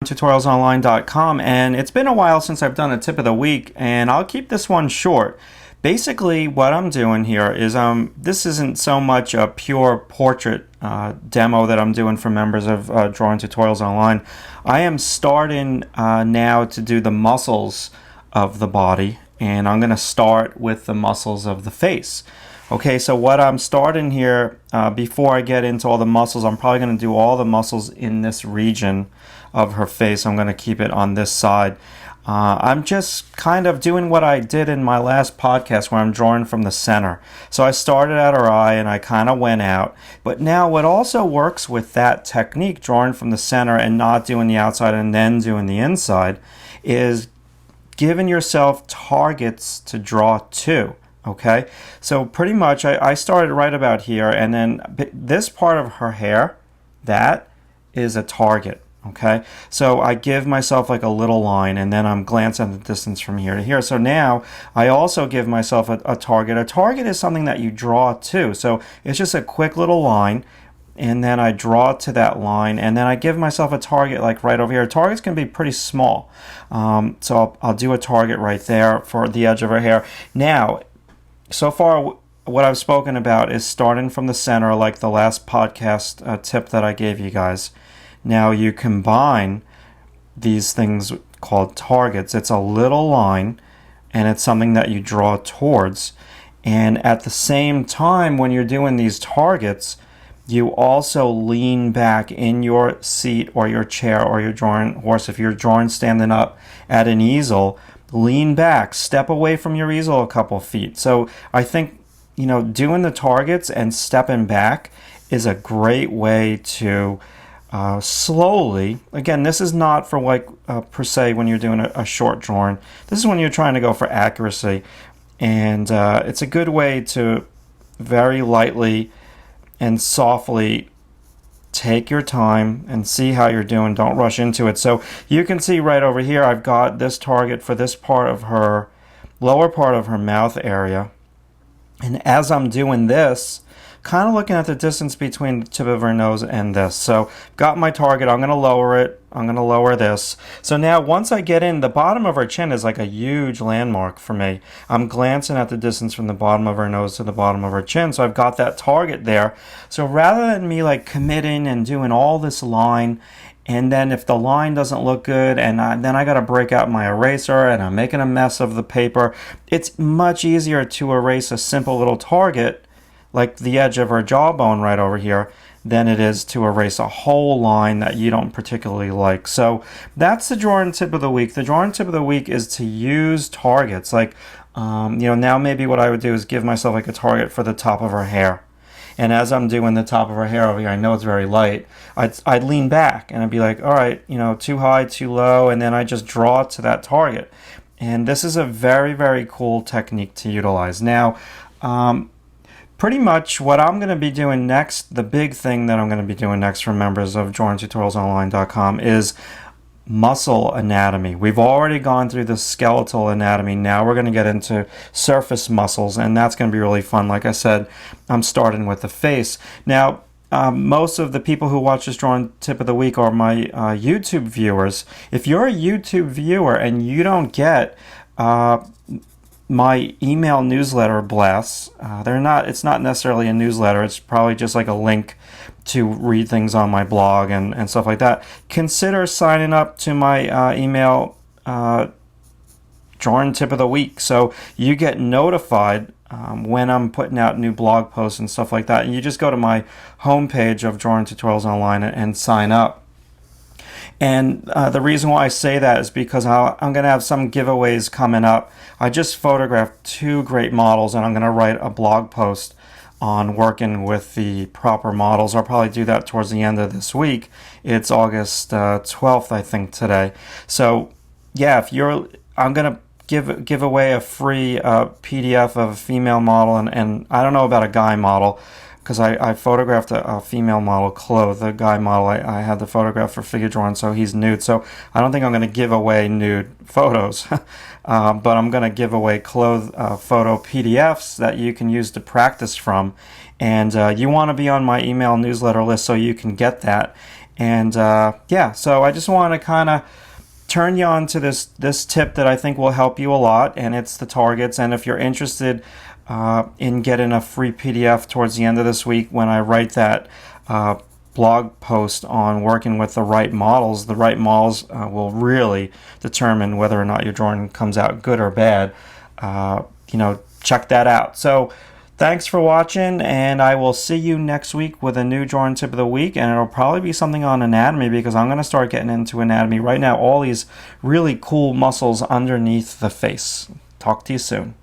tutorialsonline.com, and it's been a while since I've done a tip of the week, and I'll keep this one short. Basically, what I'm doing here is this isn't so much a pure portrait demo that I'm doing for members of Drawing Tutorials Online. I am starting now to do the muscles of the body, and I'm going to start with the muscles of the face. Okay, so what I'm starting here, before I get into all the muscles, I'm probably going to do all the muscles in this region of her face. I'm going to keep it on this side. I'm just kind of doing what I did in my last podcast where I'm drawing from the center. So I started at her eye and I kind of went out. But now what also works with that technique, drawing from the center and not doing the outside and then doing the inside, is giving yourself targets to draw to. Okay, so pretty much I started right about here, and then this part of her hair, that is a target. Okay, so I give myself like a little line, and then I'm glancing at the distance from here to here. So now I also give myself a target. A target is something that you draw to. So it's just a quick little line, and then I draw to that line, and then I give myself a target like right over here. Targets can be pretty small. So I'll do a target right there for the edge of her hair. Now, so far, what I've spoken about is starting from the center, like the last podcast tip that I gave you guys. Now you combine these things called targets. It's a little line, and it's something that you draw towards. And at the same time, when you're doing these targets, you also lean back in your seat or your chair or your drawing horse. If you're drawing standing up at an easel, lean back, step away from your easel a couple feet. So I think, doing the targets and stepping back is a great way to slowly, again, this is not for like per se when you're doing a short drawing. This is when you're trying to go for accuracy. And it's a good way to very lightly and softly take your time and see how you're doing. Don't rush into it. So you can see right over here, I've got this target for this part of her, lower part of her mouth area. And as I'm doing this, kind of looking at the distance between the tip of her nose and this. So got my target. I'm going to lower it. I'm going to lower this. So now once I get in, the bottom of her chin is like a huge landmark for me. I'm glancing at the distance from the bottom of her nose to the bottom of her chin. So I've got that target there. So rather than me like committing and doing all this line, and then if the line doesn't look good, and then I got to break out my eraser and I'm making a mess of the paper, it's much easier to erase a simple little target like the edge of her jawbone right over here, than it is to erase a whole line that you don't particularly like. So that's the drawing tip of the week. The drawing tip of the week is to use targets. Like, now maybe what I would do is give myself like a target for the top of her hair. And as I'm doing the top of her hair over here, I know it's very light, I'd lean back and I'd be like, all right, too high, too low, and then I just draw to that target. And this is a very, very cool technique to utilize. Now, pretty much what I'm going to be doing next, the big thing that I'm going to be doing next for members of DrawingTutorialsOnline.com is muscle anatomy. We've already gone through the skeletal anatomy. Now we're going to get into surface muscles, and that's going to be really fun. Like I said, I'm starting with the face. Now, most of the people who watch this drawing tip of the week are my YouTube viewers. If you're a YouTube viewer and you don't get my email newsletter blasts, it's not necessarily a newsletter, it's probably just like a link to read things on my blog and stuff like that. Consider signing up to my email drawing tip of the week, so you get notified when I'm putting out new blog posts and stuff like that. And you just go to my homepage of Drawing Tutorials Online and sign up. And the reason why I say that is because I'm going to have some giveaways coming up. I just photographed 2 great models, and I'm going to write a blog post on working with the proper models. I'll probably do that towards the end of this week. It's August 12th, I think, today. So, yeah, I'm going to give away a free PDF of a female model, and I don't know about a guy model, because I photographed a female model clothed. The guy model, I had the photograph for figure drawing, so he's nude. So I don't think I'm going to give away nude photos, but I'm going to give away clothed photo PDFs that you can use to practice from. And you want to be on my email newsletter list so you can get that. And yeah, so I just want to kind of turn you on to this tip that I think will help you a lot, and it's the targets. And if you're interested in getting a free PDF towards the end of this week when I write that blog post on working with the right models will really determine whether or not your drawing comes out good or bad. Check that out. So thanks for watching, and I will see you next week with a new drawing tip of the week, and it'll probably be something on anatomy because I'm going to start getting into anatomy right now, all these really cool muscles underneath the face. Talk to you soon.